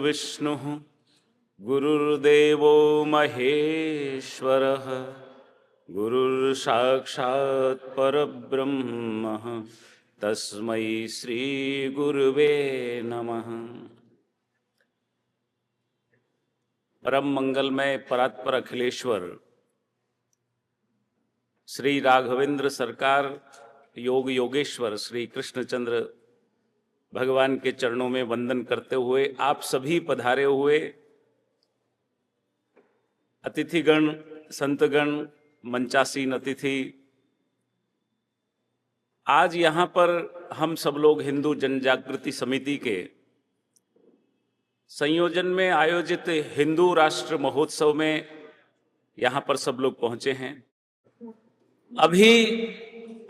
गुरुर्विष्णुः गुरुर्देवो महेश्वरः गुरुर्साक्षात् परब्रह्म तस्मै श्री गुरुवे नमः। परम मंगलमय परात्पर अखिलेश्वर श्री राघवेंद्र सरकार योग योगेश्वर श्री कृष्णचंद्र भगवान के चरणों में वंदन करते हुए आप सभी पधारे हुए अतिथिगण, संतगण, मंचासीन अतिथि, आज यहाँ पर हम सब लोग हिंदू जन जागृति समिति के संयोजन में आयोजित हिंदू राष्ट्र महोत्सव में यहाँ पर सब लोग पहुँचे हैं। अभी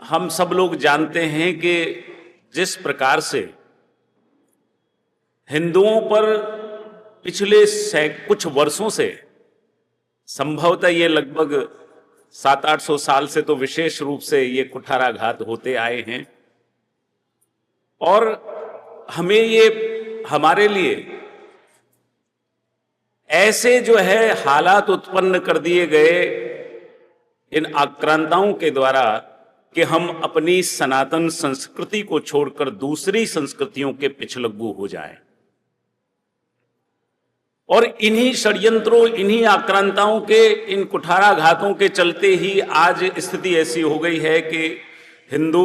हम सब लोग जानते हैं कि जिस प्रकार से हिंदुओं पर पिछले कुछ वर्षों से, संभवतः ये लगभग 700-800 साल से तो विशेष रूप से ये कुठाराघात होते आए हैं और हमें ये हमारे लिए ऐसे जो है हालात उत्पन्न कर दिए गए इन आक्रांताओं के द्वारा कि हम अपनी सनातन संस्कृति को छोड़कर दूसरी संस्कृतियों के पिछलग्गू हो जाएं। और इन्हीं षड्यंत्रों, इन्हीं आक्रांताओं के, इन कुठाराघातों के चलते ही आज स्थिति ऐसी हो गई है कि हिंदू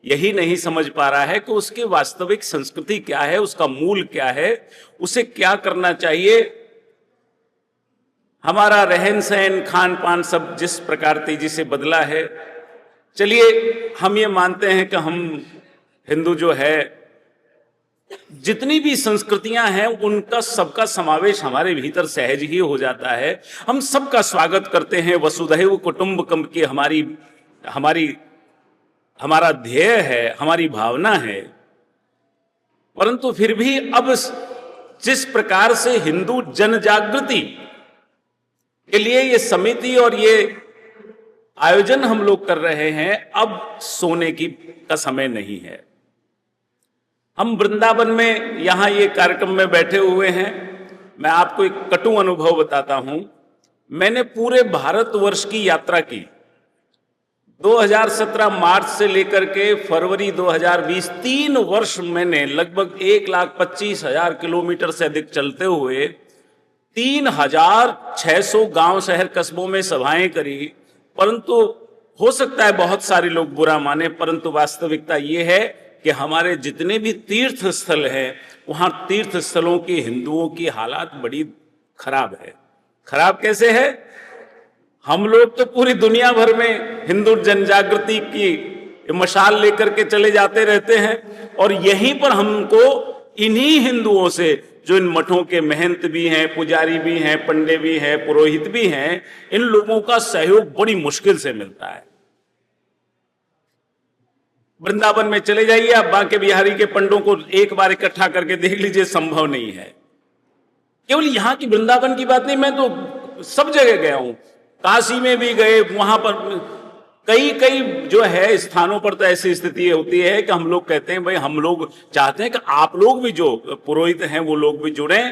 यही नहीं समझ पा रहा है कि उसकी वास्तविक संस्कृति क्या है, उसका मूल क्या है, उसे क्या करना चाहिए। हमारा रहन सहन, खान पान सब जिस प्रकार तेजी से बदला है, चलिए हम ये मानते हैं कि हम हिंदू जो है, जितनी भी संस्कृतियां हैं उनका सबका समावेश हमारे भीतर सहज ही हो जाता है। हम सबका स्वागत करते हैं, वसुधैव कुटुंबकम की हमारा ध्येय है, हमारी भावना है। परंतु फिर भी अब जिस प्रकार से हिंदू जन जागृति के लिए ये समिति और ये आयोजन हम लोग कर रहे हैं, अब सोने का समय नहीं है। हम वृंदावन में यहाँ ये कार्यक्रम में बैठे हुए हैं। मैं आपको एक कटु अनुभव बताता हूँ। मैंने पूरे भारतवर्ष की यात्रा की। 2017 मार्च से लेकर के फरवरी 2020 3 वर्ष मैंने लगभग 1,25,000 किलोमीटर से अधिक चलते हुए 3,600 गांव, शहर, कस्बों में सभाएं करी। परंतु हो सकता है बहुत सारे लोग बुरा माने, परंतु वास्तविकता ये है कि हमारे जितने भी तीर्थ स्थल हैं, वहां तीर्थ स्थलों की हिंदुओं की हालात बड़ी खराब है। खराब कैसे है? हम लोग तो पूरी दुनिया भर में हिंदू जनजागृति की मशाल लेकर के चले जाते रहते हैं और यहीं पर हमको इन्हीं हिंदुओं से, जो इन मठों के महंत भी हैं, पुजारी भी हैं, पंडे भी हैं, पुरोहित भी हैं, इन लोगों का सहयोग बड़ी मुश्किल से मिलता है। वृंदावन में चले जाइए आप, बांके बिहारी के पंडों को एक बार इकट्ठा करके देख लीजिए, संभव नहीं है। केवल यहां की वृंदावन की बात नहीं, मैं तो सब जगह गया हूं, काशी में भी गए, वहां पर कई जो है स्थानों पर तो ऐसी स्थिति होती है कि हम लोग कहते हैं भाई हम लोग चाहते हैं कि आप लोग भी, जो पुरोहित हैं वो लोग भी जुड़े,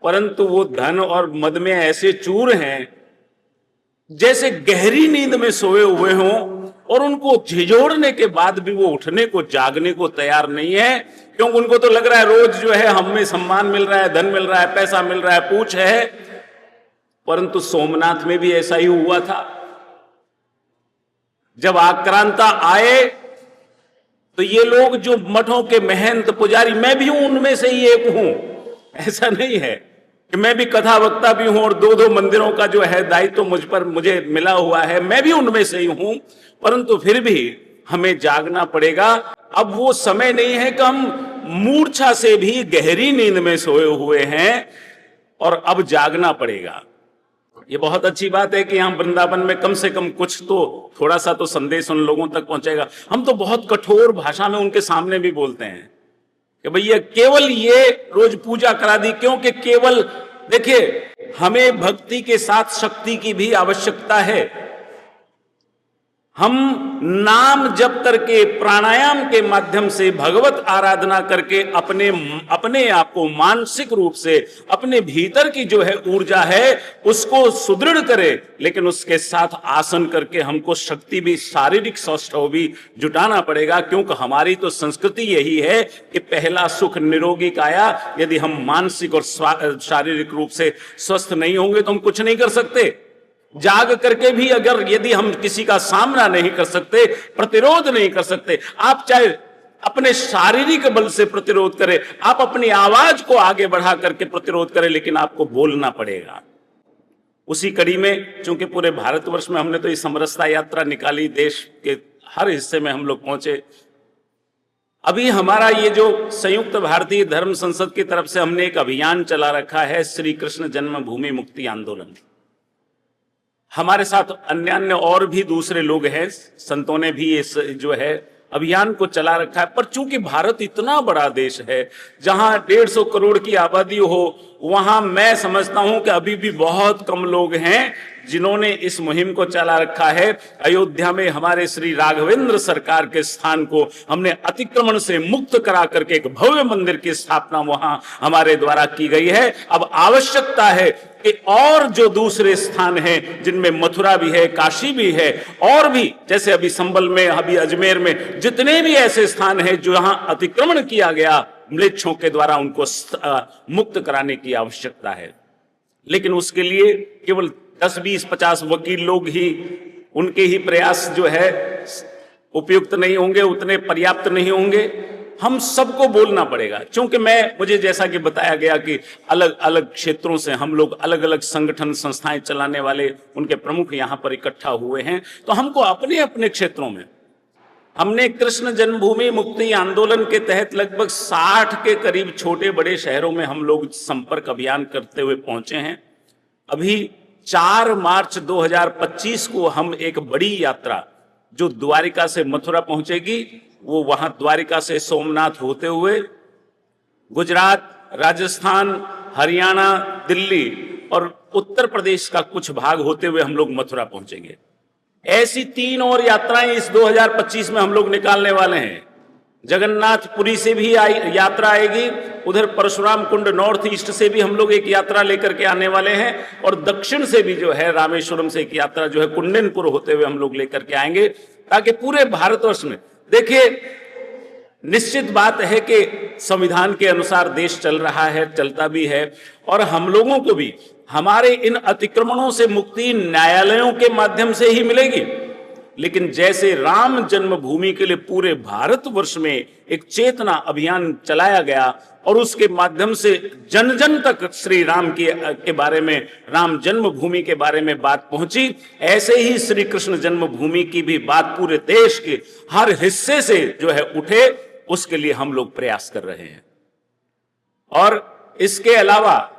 परंतु वो धन और मद में ऐसे चूर हैं जैसे गहरी नींद में सोए हुए हों और उनको झिझोड़ने के बाद भी वो उठने को, जागने को तैयार नहीं है, क्योंकि उनको तो लग रहा है रोज जो है हमें सम्मान मिल रहा है, धन मिल रहा है, पैसा मिल रहा है, पूछ है। परंतु सोमनाथ में भी ऐसा ही हुआ था। जब आक्रांता आए तो ये लोग जो मठों के महंत, पुजारी, मैं भी हूं उनमें से ही एक हूं, ऐसा नहीं है कि मैं भी कथा वक्ता भी हूं और 2-2 मंदिरों का जो है दायित्व मुझे मिला हुआ है, मैं भी उनमें से ही हूं, परंतु फिर भी हमें जागना पड़ेगा। अब वो समय नहीं है कि हम मूर्छा से भी गहरी नींद में सोए हुए हैं और अब जागना पड़ेगा। ये बहुत अच्छी बात है कि यहाँ वृंदावन में कम से कम कुछ तो, थोड़ा सा तो संदेश उन लोगों तक पहुंचेगा। हम तो बहुत कठोर भाषा में उनके सामने भी बोलते हैं कि भैया केवल ये रोज पूजा करा दी, क्योंकि केवल देखिए हमें भक्ति के साथ शक्ति की भी आवश्यकता है। हम नाम जप करके प्राणायाम के माध्यम से भगवत आराधना करके अपने आप को मानसिक रूप से अपने भीतर की जो है ऊर्जा है उसको सुदृढ़ करे, लेकिन उसके साथ आसन करके हमको शक्ति भी, शारीरिक सौष्ठव भी जुटाना पड़ेगा, क्योंकि हमारी तो संस्कृति यही है कि पहला सुख निरोगी काया। यदि हम मानसिक और शारीरिक रूप से स्वस्थ नहीं होंगे तो हम कुछ नहीं कर सकते। जाग करके भी अगर यदि हम किसी का सामना नहीं कर सकते, प्रतिरोध नहीं कर सकते, आप चाहे अपने शारीरिक बल से प्रतिरोध करें, आप अपनी आवाज को आगे बढ़ा करके प्रतिरोध करें, लेकिन आपको बोलना पड़ेगा। उसी कड़ी में चूंकि पूरे भारतवर्ष में हमने तो ये समरसता यात्रा निकाली, देश के हर हिस्से में हम लोग पहुंचे। अभी हमारा ये जो संयुक्त भारतीय धर्म संसद की तरफ से हमने एक अभियान चला रखा है, श्री कृष्ण जन्मभूमि मुक्ति आंदोलन। हमारे साथ अन्य और भी दूसरे लोग हैं, संतों ने भी इस जो है अभियान को चला रखा है। पर चूंकि भारत इतना बड़ा देश है जहां 150 करोड़ की आबादी हो, वहां मैं समझता हूं कि अभी भी बहुत कम लोग हैं जिन्होंने इस मुहिम को चला रखा है। अयोध्या में हमारे श्री राघवेंद्र सरकार के स्थान को हमने अतिक्रमण से मुक्त करा करके एक भव्य मंदिर की स्थापना वहां हमारे द्वारा की गई है। अब आवश्यकता है कि और जो दूसरे स्थान हैं जिनमें मथुरा भी है, काशी भी है, और भी जैसे अभी संबल में, अभी अजमेर में, जितने भी ऐसे स्थान हैं जो यहां अतिक्रमण किया गया म्लेच्छों के द्वारा, उनको मुक्त कराने की आवश्यकता है। लेकिन उसके लिए केवल 10, 20, 50 वकील लोग ही, उनके ही प्रयास जो है उपयुक्त नहीं होंगे, उतने पर्याप्त नहीं होंगे। हम सबको बोलना पड़ेगा, क्योंकि मुझे जैसा कि बताया गया कि अलग अलग क्षेत्रों से हम लोग, अलग अलग संगठन संस्थाएं चलाने वाले उनके प्रमुख यहां पर इकट्ठा हुए हैं। तो हमको अपने अपने क्षेत्रों में, हमने कृष्ण जन्मभूमि मुक्ति आंदोलन के तहत लगभग 60 के करीब छोटे बड़े शहरों में हम लोग संपर्क अभियान करते हुए पहुंचे हैं। अभी 4 मार्च 2025 को हम एक बड़ी यात्रा जो द्वारिका से मथुरा पहुंचेगी, वो वहां द्वारिका से सोमनाथ होते हुए गुजरात, राजस्थान, हरियाणा, दिल्ली और उत्तर प्रदेश का कुछ भाग होते हुए हम लोग मथुरा पहुंचेंगे। ऐसी 3 और यात्राएं इस 2025 में हम लोग निकालने वाले हैं। जगन्नाथपुरी से भी यात्रा आएगी, उधर परशुराम कुंड नॉर्थ ईस्ट से भी हम लोग एक यात्रा लेकर के आने वाले हैं, और दक्षिण से भी जो है रामेश्वरम से एक यात्रा जो है कुंडनपुर होते हुए हम लोग लेकर के आएंगे, ताकि पूरे भारतवर्ष में, देखिए निश्चित बात है कि संविधान के अनुसार देश चल रहा है, चलता भी है, और हम लोगों को भी हमारे इन अतिक्रमणों से मुक्ति न्यायालयों के माध्यम से ही मिलेगी। लेकिन जैसे राम जन्मभूमि के लिए पूरे भारतवर्ष में एक चेतना अभियान चलाया गया और उसके माध्यम से जन जन तक श्री राम के बारे में, राम जन्मभूमि के बारे में बात पहुंची, ऐसे ही श्री कृष्ण जन्मभूमि की भी बात पूरे देश के हर हिस्से से जो है उठे, उसके लिए हम लोग प्रयास कर रहे हैं। और इसके अलावा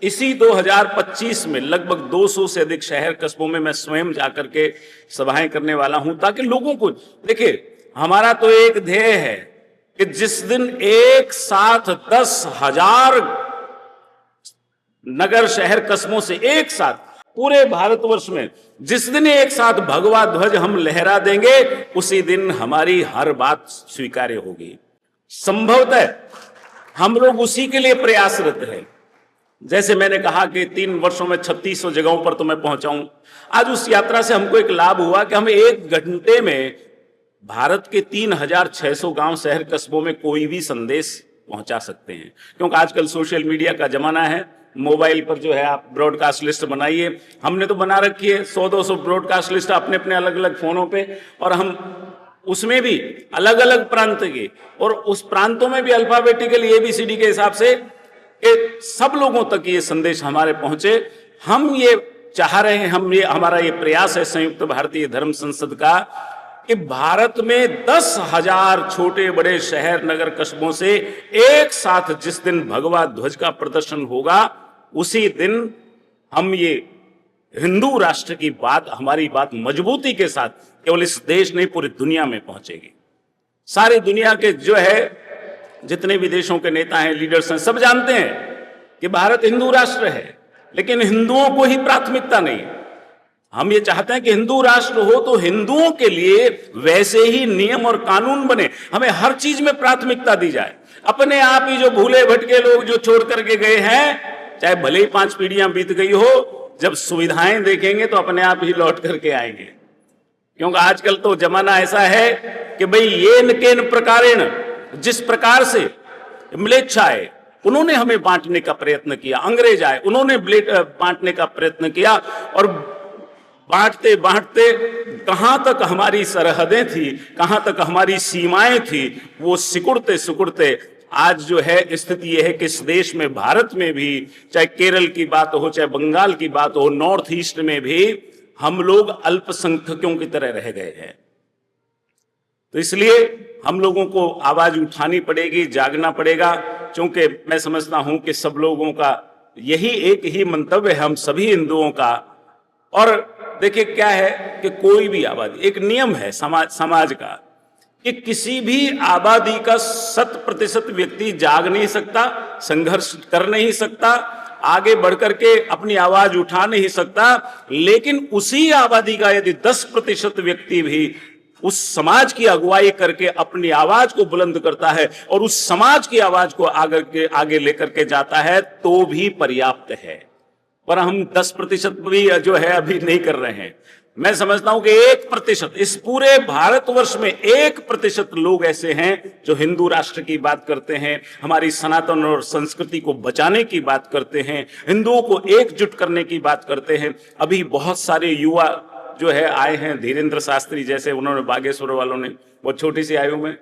इसी 2025 में लगभग 200 से अधिक शहर कस्बों में मैं स्वयं जाकर के सभाएं करने वाला हूं, ताकि लोगों को, देखिए हमारा तो एक ध्येय है कि जिस दिन एक साथ 10,000 नगर शहर कस्बों से एक साथ पूरे भारतवर्ष में जिस दिन एक साथ भगवा ध्वज हम लहरा देंगे, उसी दिन हमारी हर बात स्वीकार्य होगी। संभवतः हम लोग उसी के लिए प्रयासरत हैं। जैसे मैंने कहा कि 3 वर्षों में 3600 जगहों पर तो मैं पहुंचाऊं। आज उस यात्रा से हमको एक लाभ हुआ कि हम 1 घंटे में भारत के 3600 गांव शहर कस्बों में कोई भी संदेश पहुंचा सकते हैं, क्योंकि आजकल सोशल मीडिया का जमाना है। मोबाइल पर जो है आप ब्रॉडकास्ट लिस्ट बनाइए, हमने तो बना रखी है 100-200 ब्रॉडकास्ट लिस्ट अपने अपने अलग अलग फोनों पे, और हम उसमें भी अलग अलग प्रांत के, और उस प्रांतों में भी अल्फाबेटिकल ABCD के हिसाब से सब लोगों तक ये संदेश हमारे पहुंचे। हम ये चाह रहे हैं, हमारा ये प्रयास है संयुक्त भारतीय धर्म संसद का, कि भारत में 10,000 छोटे बड़े शहर नगर कस्बों से एक साथ जिस दिन भगवा ध्वज का प्रदर्शन होगा, उसी दिन हम ये हिंदू राष्ट्र की बात, हमारी बात मजबूती के साथ केवल इस देश नहीं पूरी दुनिया में पहुंचेगी। सारी दुनिया के जो है जितने भी देशों के नेता हैं, लीडर्स हैं, सब जानते हैं कि भारत हिंदू राष्ट्र है, लेकिन हिंदुओं को ही प्राथमिकता नहीं। हम ये चाहते हैं कि हिंदू राष्ट्र हो तो हिंदुओं के लिए वैसे ही नियम और कानून बने, हमें हर चीज में प्राथमिकता दी जाए। अपने आप ही जो भूले भटके लोग जो छोड़ करके गए हैं, चाहे भले ही 5 पीढ़ियां बीत गई हो, जब सुविधाएं देखेंगे तो अपने आप ही लौट करके आएंगे। क्योंकि आजकल तो जमाना ऐसा है कि भाई ये न केन प्रकारेण, जिस प्रकार से म्लेच्छ आए उन्होंने हमें बांटने का प्रयत्न किया, अंग्रेज आए उन्होंने बांटने का प्रयत्न किया, और बांटते बांटते कहां तक हमारी सरहदें थी, कहां तक हमारी सीमाएं थी, वो सिकुड़ते सिकुड़ते आज जो है स्थिति यह है कि इस देश में, भारत में भी, चाहे केरल की बात हो, चाहे बंगाल की बात हो, नॉर्थ ईस्ट में भी हम लोग अल्पसंख्यकों की तरह रह गए हैं। तो इसलिए हम लोगों को आवाज उठानी पड़ेगी, जागना पड़ेगा, क्योंकि मैं समझता हूं कि सब लोगों का यही एक ही मंतव्य है, हम सभी हिंदुओं का। और देखिए क्या है कि कोई भी आबादी, एक नियम है समाज का कि किसी भी आबादी का 100% व्यक्ति जाग नहीं सकता, संघर्ष कर नहीं सकता, आगे बढ़कर के अपनी आवाज उठा नहीं सकता, लेकिन उसी आबादी का यदि 10% व्यक्ति भी उस समाज की अगुवाई करके अपनी आवाज को बुलंद करता है और उस समाज की आवाज को आगे लेकर के जाता है, तो भी पर्याप्त है। पर हम 10% भी जो है अभी नहीं कर रहे हैं। मैं समझता हूं कि 1%, इस पूरे भारतवर्ष में 1% लोग ऐसे हैं जो हिंदू राष्ट्र की बात करते हैं, हमारी सनातन और संस्कृति को बचाने की बात करते हैं, हिंदुओं को एकजुट करने की बात करते हैं। अभी बहुत सारे युवा जो है आए हैं, धीरेन्द्र शास्त्री जैसे, उन्होंने बागेश्वर वालों ने बहुत छोटी सी आयु में,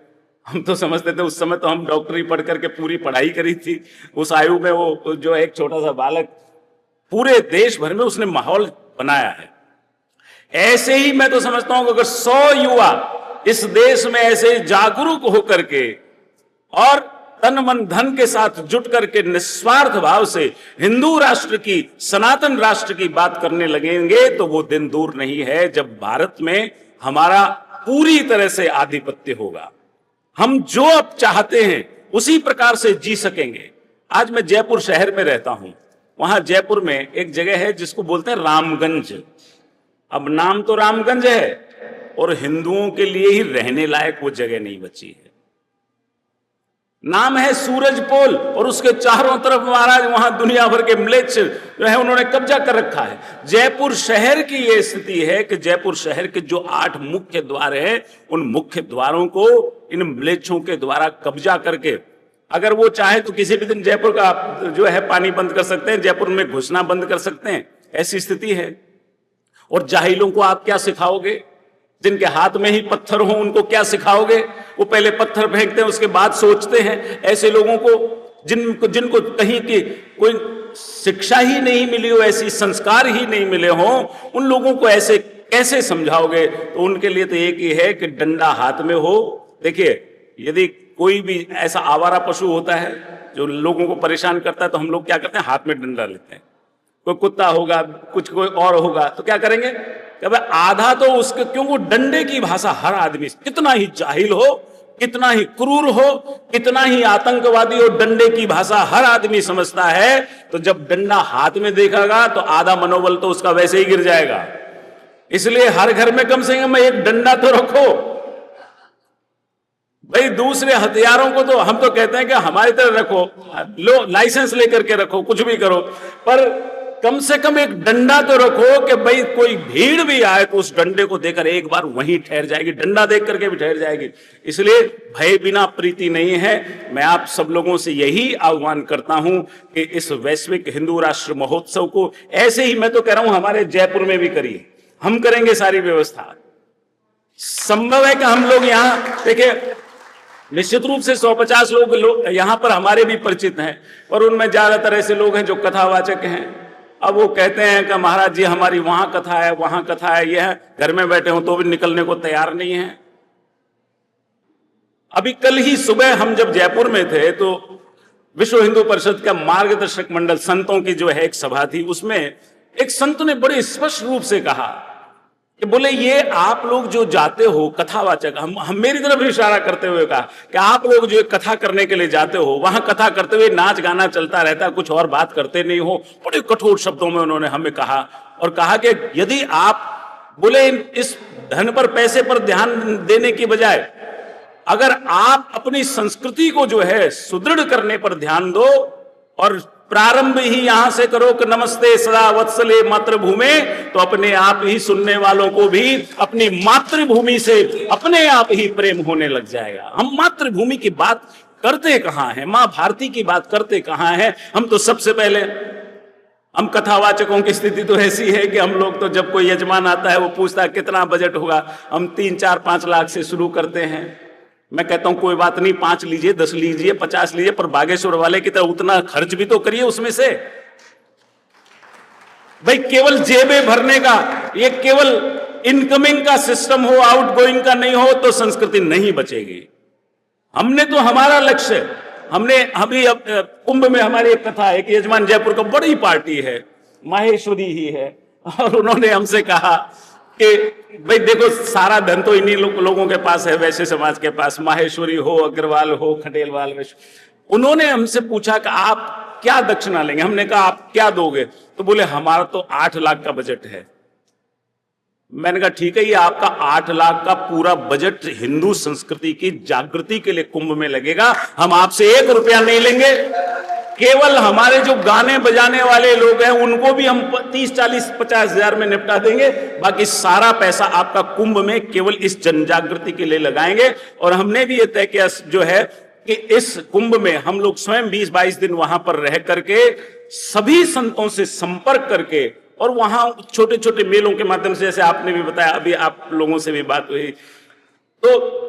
हम तो समझते थे उस समय तो हम डॉक्टरी पढ़ करके पूरी पढ़ाई करी थी, उस आयु में वो जो एक छोटा सा बालक पूरे देश भर में उसने माहौल बनाया है। ऐसे ही मैं तो समझता हूं कि अगर 100 युवा इस देश में ऐसे जागरूक होकर के और तन मन धन के साथ जुट करके निस्वार्थ भाव से हिंदू राष्ट्र की, सनातन राष्ट्र की बात करने लगेंगे, तो वो दिन दूर नहीं है जब भारत में हमारा पूरी तरह से आधिपत्य होगा। हम जो अब चाहते हैं उसी प्रकार से जी सकेंगे। आज मैं जयपुर शहर में रहता हूं, वहां जयपुर में एक जगह है जिसको बोलते हैं रामगंज। अब नाम तो रामगंज है और हिंदुओं के लिए ही रहने लायक वो जगह नहीं बची है। नाम है सूरजपोल, और उसके चारों तरफ महाराज वहां दुनिया भर के म्लेच्छ जो है उन्होंने कब्जा कर रखा है। जयपुर शहर की यह स्थिति है कि जयपुर शहर के जो 8 मुख्य द्वार हैं, उन मुख्य द्वारों को इन म्लेच्छों के द्वारा कब्जा करके, अगर वो चाहे तो किसी भी दिन जयपुर का जो है पानी बंद कर सकते हैं, जयपुर में घुसना बंद कर सकते हैं, ऐसी स्थिति है। और जाहिलों को आप क्या सिखाओगे? जिनके हाथ में ही पत्थर हो उनको क्या सिखाओगे? वो पहले पत्थर फेंकते हैं, उसके बाद सोचते हैं। ऐसे लोगों को जिनको कहीं की कोई शिक्षा ही नहीं मिली हो, ऐसी संस्कार ही नहीं मिले हो, उन लोगों को ऐसे कैसे समझाओगे? तो उनके लिए तो एक ही है कि डंडा हाथ में हो। देखिए, यदि कोई भी ऐसा आवारा पशु होता है जो लोगों को परेशान करता है, तो हम लोग क्या करते हैं? हाथ में डंडा लेते हैं। कोई कुत्ता होगा, कुछ कोई और होगा, तो क्या करेंगे? आधा तो उसके, क्योंकि डंडे की भाषा हर आदमी, कितना ही जाहिल हो, कितना ही क्रूर हो, कितना ही आतंकवादी हो, डंडे की भाषा हर आदमी समझता है। तो जब डंडा हाथ में देखेगा तो आधा मनोबल तो उसका वैसे ही गिर जाएगा। इसलिए हर घर में कम से कम एक डंडा तो रखो भाई। दूसरे हथियारों को तो हम तो कहते हैं कि हमारी तरह रखो, लो लाइसेंस लेकर के रखो, कुछ भी करो, पर कम से कम एक डंडा तो रखो कि भाई कोई भीड़ भी आए तो उस डंडे को देकर एक बार वहीं ठहर जाएगी, डंडा देख करके भी ठहर जाएगी। इसलिए भय बिना प्रीति नहीं है। मैं आप सब लोगों से यही आह्वान करता हूं कि इस वैश्विक हिंदू राष्ट्र महोत्सव को ऐसे ही, मैं तो कह रहा हूं हमारे जयपुर में भी करिए, हम करेंगे सारी व्यवस्था। संभव है कि हम लोग यहां देखिए, निश्चित रूप से 150 लोग यहां पर हमारे भी परिचित हैं, और उनमें ज्यादातर ऐसे लोग हैं जो कथावाचक हैं। अब वो कहते हैं कि महाराज जी हमारी वहां कथा है, वहां कथा है, यह घर में बैठे हो तो भी निकलने को तैयार नहीं है। अभी कल ही सुबह हम जब जयपुर में थे तो विश्व हिंदू परिषद का मार्गदर्शक मंडल संतों की जो है एक सभा थी, उसमें एक संत ने बड़े स्पष्ट रूप से कहा कि बोले ये आप लोग जो जाते हो कथावाचक, हम मेरी तरफ इशारा करते हुए कहा कि आप लोग जो कथा करने के लिए जाते हो, वहां कथा करते हुए नाच गाना चलता रहता है, कुछ और बात करते नहीं हो। बड़े कठोर शब्दों में उन्होंने हमें कहा। और कहा कि यदि आप बोले इस धन पर पैसे पर ध्यान देने की बजाय अगर आप अपनी संस्कृति को जो है सुदृढ़ करने पर ध्यान दो और प्रारंभ ही यहां से करो कि नमस्ते सदा वत्सले मातृभूमि, तो अपने आप ही सुनने वालों को भी अपनी मातृभूमि से अपने आप ही प्रेम होने लग जाएगा। हम मातृभूमि की बात करते कहां हैं, मां भारती की बात करते कहां हैं। हम तो सबसे पहले हम कथावाचकों की स्थिति तो ऐसी है कि हम लोग तो जब कोई यजमान आता है वो पूछता है कितना बजट होगा, हम 3, 4, 5 लाख से शुरू करते हैं। मैं कहता हूं कोई बात नहीं, 5 लीजिए, 10 लीजिए, 50 लीजिए, पर बागेश्वर वाले की तरह उतना खर्च भी तो करिए उसमें से। भाई केवल जेबें भरने का, ये केवल इनकमिंग का सिस्टम हो, आउटगोइंग का नहीं हो तो संस्कृति नहीं बचेगी। हमने तो हमारा लक्ष्य, हमने अभी कुंभ में हमारी एक कथा है कि यजमान जयपुर का बड़ी पार्टी है, माहेश्वरी ही है, और उन्होंने हमसे कहा कि भाई देखो सारा धन तो इन्हीं लोगों के पास है, वैश्य समाज के पास, माहेश्वरी हो, अग्रवाल हो, खंडेलवाल, उन्होंने हमसे पूछा कि आप क्या दक्षिणा लेंगे। हमने कहा आप क्या दोगे, तो बोले हमारा तो 8 लाख का बजट है। मैंने कहा ठीक है, ये आपका 8 लाख का पूरा बजट हिंदू संस्कृति की जागृति के लिए कुंभ में लगेगा, हम आपसे 1 रुपया नहीं लेंगे। केवल हमारे जो गाने बजाने वाले लोग हैं उनको भी हम 30, 40, 50 हजार में निपटा देंगे, बाकी सारा पैसा आपका कुंभ में केवल इस जनजागृति के लिए लगाएंगे। और हमने भी ये तय किया जो है कि इस कुंभ में हम लोग स्वयं 20-22 दिन वहां पर रह करके सभी संतों से संपर्क करके और वहां छोटे छोटे मेलों के माध्यम से, जैसे आपने भी बताया, अभी आप लोगों से भी बात हुई, तो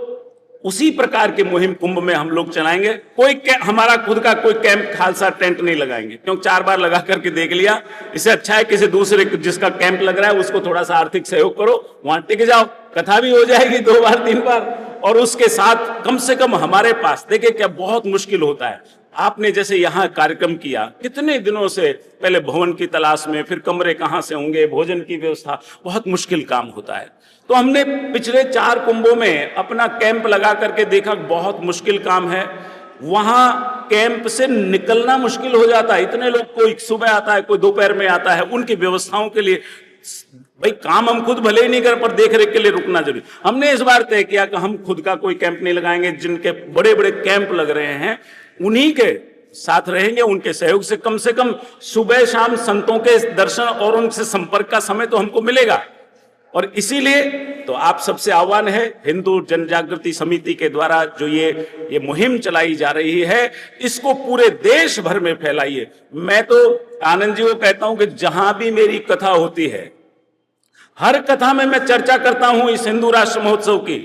उसी प्रकार की मुहिम कुंभ में हम लोग चलाएंगे। कोई हमारा खुद का कोई कैंप खालसा टेंट नहीं लगाएंगे, क्योंकि 4 बार लगा करके देख लिया। इससे अच्छा है किसी दूसरे जिसका कैंप लग रहा है उसको थोड़ा सा आर्थिक सहयोग करो, वहां टिक जाओ, कथा भी हो जाएगी 2 बार 3 बार। और उसके साथ कम से कम हमारे पास, देखिए क्या बहुत मुश्किल होता है, आपने जैसे यहाँ कार्यक्रम किया, कितने दिनों से पहले भवन की तलाश में, फिर कमरे कहां से होंगे, भोजन की व्यवस्था, बहुत मुश्किल काम होता है। तो हमने पिछले 4 कुंभों में अपना कैंप लगा करके देखा, बहुत मुश्किल काम है। वहां कैंप से निकलना मुश्किल हो जाता है, इतने लोग, कोई सुबह आता है, कोई दोपहर में आता है, उनकी व्यवस्थाओं के लिए भाई काम हम खुद भले ही नहीं कर, पर देख रेख के लिए रुकना जरूरी। हमने इस बार तय किया कि हम खुद का कोई कैंप नहीं लगाएंगे, जिनके बड़े बड़े कैंप लग रहे हैं उन्हीं के साथ रहेंगे, उनके सहयोग से कम सुबह शाम संतों के दर्शन और उनसे संपर्क का समय तो हमको मिलेगा। और इसीलिए तो आप सबसे आह्वान है, हिंदू जनजागृति समिति के द्वारा जो ये मुहिम चलाई जा रही है, इसको पूरे देश भर में फैलाइए। मैं तो आनंद जी को कहता हूं कि जहां भी मेरी कथा होती है, हर कथा में मैं चर्चा करता हूं इस हिंदू राष्ट्र महोत्सव की,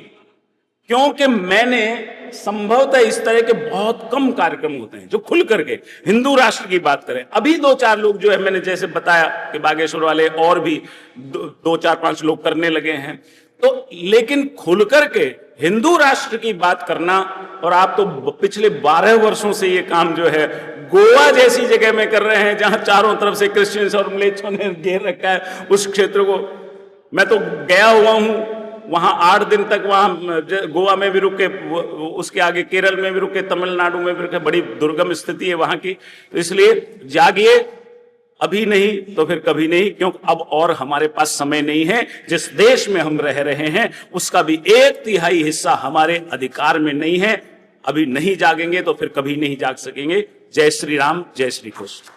क्योंकि मैंने संभवतः इस तरह के बहुत कम कार्यक्रम होते हैं जो खुल करके हिंदू राष्ट्र की बात करें। अभी 2-4 लोग जो है, मैंने जैसे बताया कि बागेश्वर वाले और भी 2-4-5 लोग करने लगे हैं, तो लेकिन खुल करके हिंदू राष्ट्र की बात करना, और आप तो पिछले 12 वर्षों से ये काम जो है गोवा जैसी जगह में कर रहे हैं, जहां चारों तरफ से क्रिश्चियंस और म्लेच्छों ने घेर रखा है उस क्षेत्र को। मैं तो गया हुआ हूं वहां 8 दिन तक, वहां गोवा में भी रुके, उसके आगे केरल में भी रुके, तमिलनाडु में भी रुके, बड़ी दुर्गम स्थिति है वहां की। तो इसलिए जागिए, अभी नहीं तो फिर कभी नहीं, क्योंकि अब और हमारे पास समय नहीं है। जिस देश में हम रह रहे हैं उसका भी 1/3 हिस्सा हमारे अधिकार में नहीं है। अभी नहीं जागेंगे तो फिर कभी नहीं जाग सकेंगे। जय श्री राम, जय श्री कृष्ण।